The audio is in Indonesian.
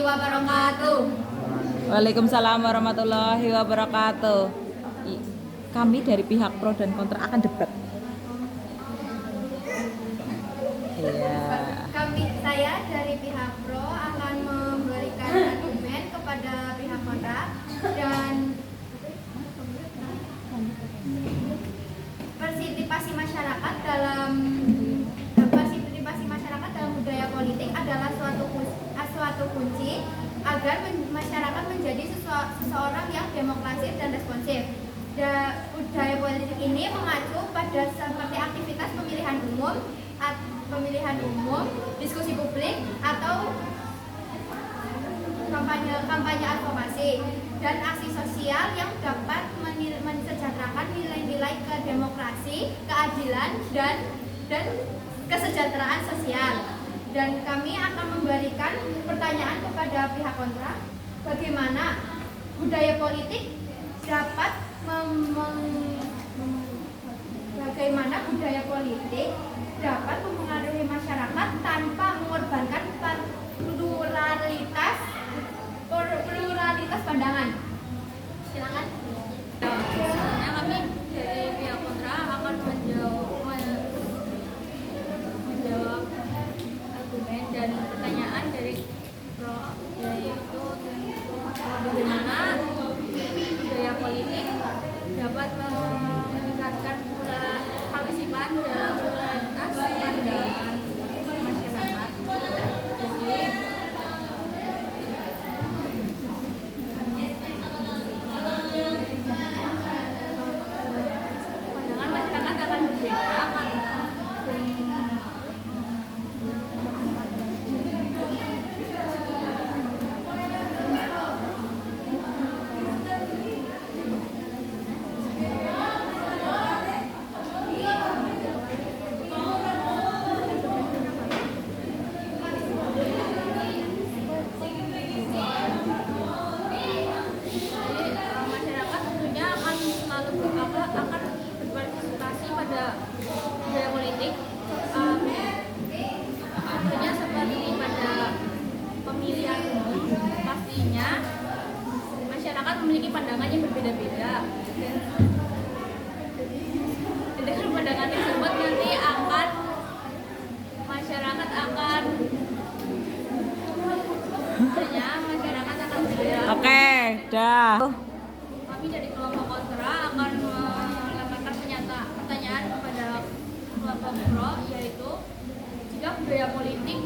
wabarakatuh. Waalaikumsalam warahmatullahi wabarakatuh. Kami dari pihak pro dan kontra akan debat. Iya. Saya dari pihak pro akan memberikan argumen kepada pihak kontra dan partisipasi masyarakat dalam budaya politik adalah suatu kunci agar masyarakat menjadi seseorang yang demokratis dan responsif. Budaya politik ini mengacu pada seperti aktivitas pemilihan umum, diskusi publik atau kampanye advokasi dan aksi sosial yang dapat mensejahterakan nilai-nilai kedemokrasi, keadilan dan kesejahteraan sosial. Dan kami akan memberikan pertanyaan kepada pihak kontra, bagaimana budaya politik dapat mempengaruhi masyarakat tanpa mengorbankan pluralitas pandangan. Silakan. Sebenarnya kami dari pihak kontra akan menjawab argumen dan pertanyaan dari pro, yaitu bagaimana budaya politik dapat meningkatkan partisipan dalam pluralitas pandangan masyarakat. Jadi pandangan masyarakat akan berbeda masyarakat tentunya akan selalu akan berpartisipasi pada budaya politik, artinya seperti pada pemilihan umum. Pastinya masyarakat memiliki pandangan yang berbeda-beda dan dengan pandangan tersebut nanti masyarakat akan berbeda. Oke, dah. Kami dari kelompok kontra akan melemparkan pertanyaan kepada kelompok pro, yaitu jika budaya politik